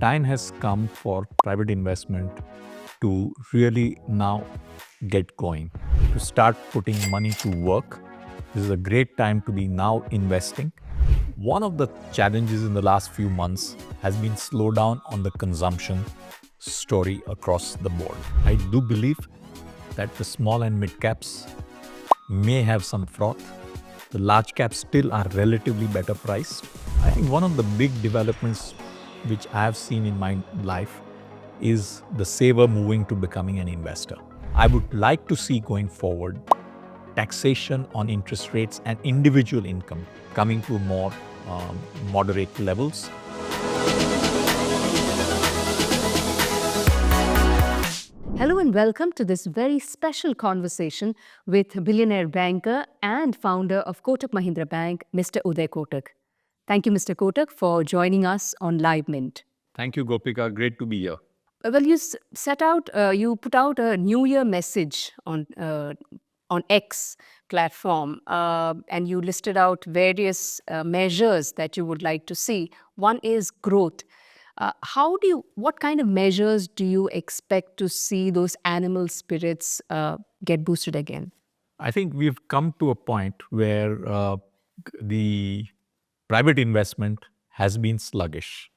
time has come for private investment to really now get going, to start putting money to work. This is a great time to be now investing. One of the challenges in the last few months has been slowdown on the consumption story across the board. I do believe that the small and mid caps may have some froth. The large caps still are relatively better priced. I think one of the big developments which I have seen in my life is the saver moving to becoming an investor. I would like to see going forward taxation on interest rates and individual income coming to more moderate levels. Hello and welcome to this very special conversation with billionaire banker and founder of Kotak Mahindra Bank, Mr. Uday Kotak. Thank you, Mr. Kotak, for joining us on Live Mint. Thank you, Gopika. Great to be here. Well, you put out a New Year message on X platform, and you listed out various measures that you would like to see. One is growth. What kind of measures do you expect to see those animal spirits get boosted again? I think we've come to a point where the private investment has been sluggish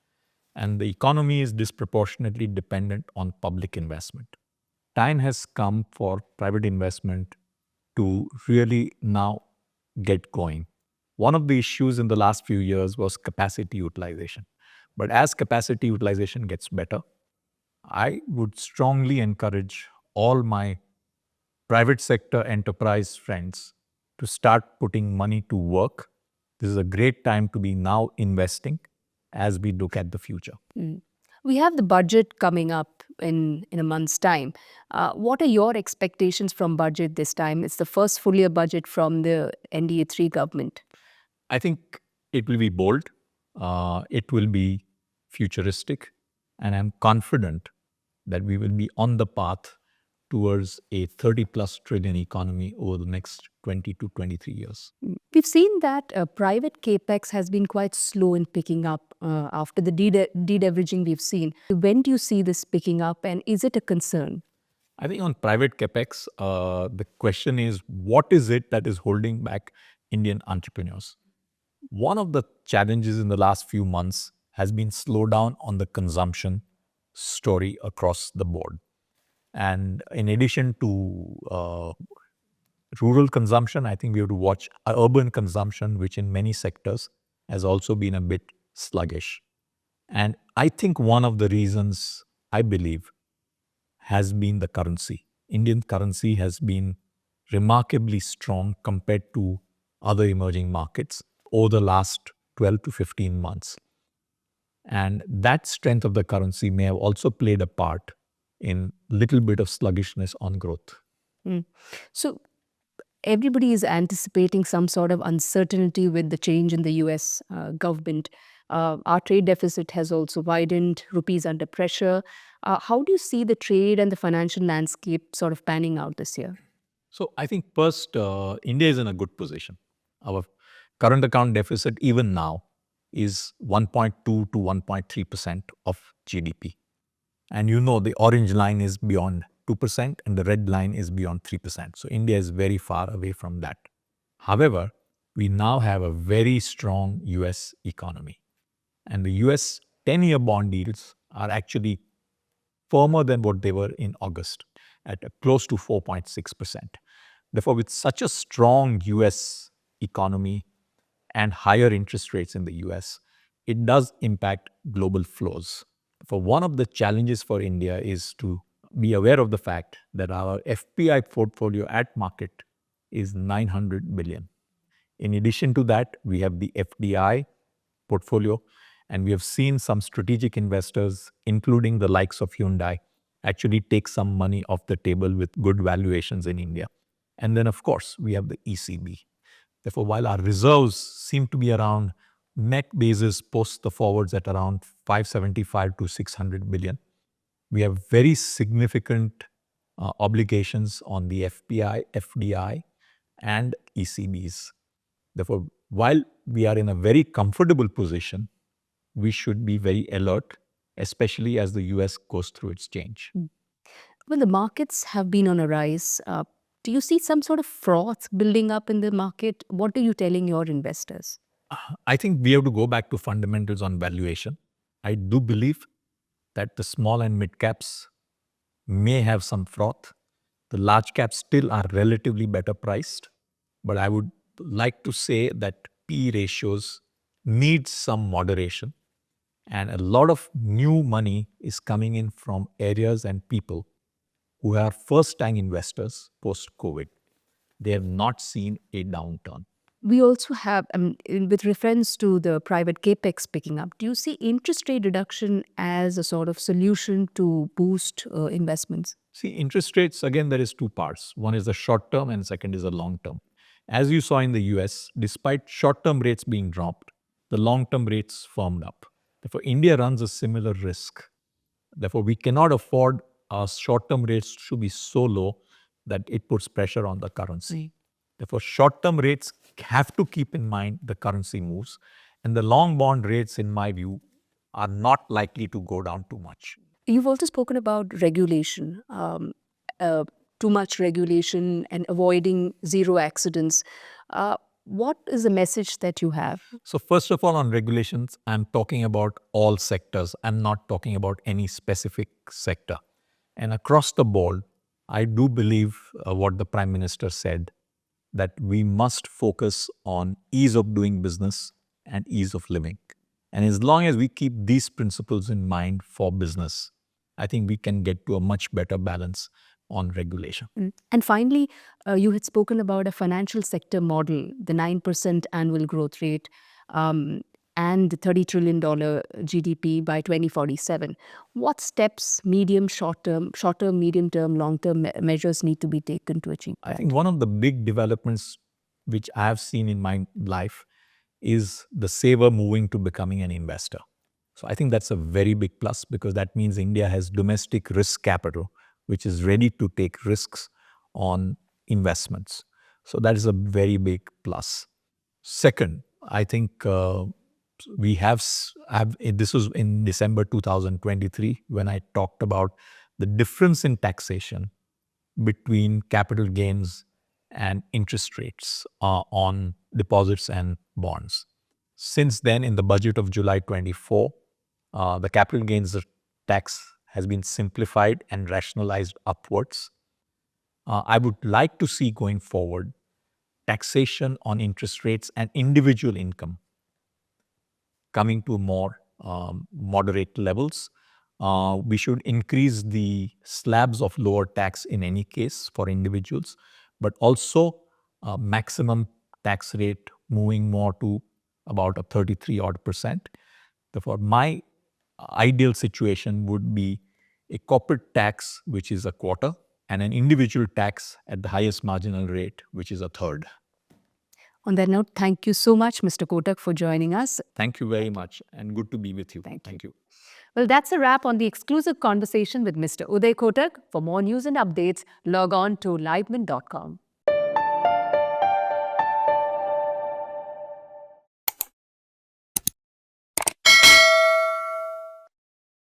and the economy is disproportionately dependent on public investment. Time has come for private investment to really now get going. One of the issues in the last few years was capacity utilization. But as capacity utilization gets better, I would strongly encourage all my private sector enterprise friends to start putting money to work. This is a great time to be now investing as we look at the future. We have the budget coming up in a month's time. What are your expectations from budget this time? It's the first full year budget from the NDA 3 government. I think it will be bold, it will be futuristic, and I'm confident that we will be on the path towards a 30 plus trillion economy over the next 20 to 23 years. We've seen that private capex has been quite slow in picking up after the de-leveraging we've seen. When do you see this picking up, and is it a concern? I think on private capex, the question is what is it that is holding back Indian entrepreneurs? One of the challenges in the last few months has been slowdown on the consumption story across the board. And in addition to rural consumption, I think we have to watch urban consumption, which in many sectors has also been a bit sluggish. And I think one of the reasons, I believe, has been the currency. Indian currency has been remarkably strong compared to other emerging markets over the last 12 to 15 months. And that strength of the currency may have also played a part in little bit of sluggishness on growth. So everybody is anticipating some sort of uncertainty with the change in the US government. Our trade deficit has also widened, rupees under pressure. How do you see the trade and the financial landscape sort of panning out this year? So I think first, India is in a good position. Our current account deficit, even now, is 1.2 to 1.3% of GDP. And you know the orange line is beyond 2% and the red line is beyond 3%. So India is very far away from that. However, we now have a very strong US economy. And the US 10-year bond yields are actually firmer than what they were in August at close to 4.6%. Therefore, with such a strong US economy and higher interest rates in the US, it does impact global flows. For one of the challenges for India is to be aware of the fact that our FPI portfolio at market is 900 billion. In addition to that, we have the FDI portfolio, and we have seen some strategic investors, including the likes of Hyundai, actually take some money off the table with good valuations in India. And then, of course, we have the ECB. Therefore, while our reserves seem to be around net basis post the forwards at around 575 to 600 billion, we have very significant obligations on the FPI, FDI, and ECBs. Therefore, while we are in a very comfortable position, we should be very alert especially as the US goes through its change. Well, the markets have been on a rise. Do you see some sort of froth building up in the market? What are you telling your investors? I think we have to go back to fundamentals on valuation. I do believe that the small and mid caps may have some froth. The large caps still are relatively better priced, but I would like to say that P ratios need some moderation. And a lot of new money is coming in from areas and people who are first time investors post COVID. They have not seen a downturn. We also have, with reference to the private capex picking up, do you see interest rate reduction as a sort of solution to boost investments? See, interest rates, again, there is two parts. One is the short term and second is the long term. As you saw in the US, despite short term rates being dropped, the long term rates firmed up. Therefore, India runs a similar risk. Therefore, we cannot afford our short term rates to be so low that it puts pressure on the currency. Therefore, short term rates have to keep in mind the currency moves, and the long bond rates, in my view, are not likely to go down too much. You've also spoken about regulation, uh, too much regulation and avoiding zero accidents. What is the message that you have? So, first of all, on regulations, I'm talking about all sectors. I'm not talking about any specific sector. And across the board, I do believe what the Prime Minister said, that we must focus on ease of doing business and ease of living. And as long as we keep these principles in mind for business, I think we can get to a much better balance on regulation. And finally, you had spoken about a financial sector model, the 9% annual growth rate, and the $30 trillion GDP by 2047. What steps, medium, short term, medium term, long term measures need to be taken to achieve I that? think one of the big developments which I have seen in my life is the saver moving to becoming an investor. So I think that's a very big plus because that means India has domestic risk capital, which is ready to take risks on investments. So that is a very big plus. Second, I think we have this was in December 2023 when I talked about the difference in taxation between capital gains and interest rates on deposits and bonds. Since then, in the budget of July 24, the capital gains tax has been simplified and rationalized upwards. I would like to see going forward taxation on interest rates and individual income coming to more moderate levels. We should increase the slabs of lower tax in any case for individuals, but also maximum tax rate moving more to about a 33 odd percent. Therefore, my ideal situation would be a corporate tax, which is a quarter, and an individual tax at the highest marginal rate, which is a third. On that note, thank you so much, Mr. Kotak, for joining us. Thank you very much, and good to be with you. Thank you. Well, that's a wrap on the exclusive conversation with Mr. Uday Kotak. For more news and updates, log on to liveman.com.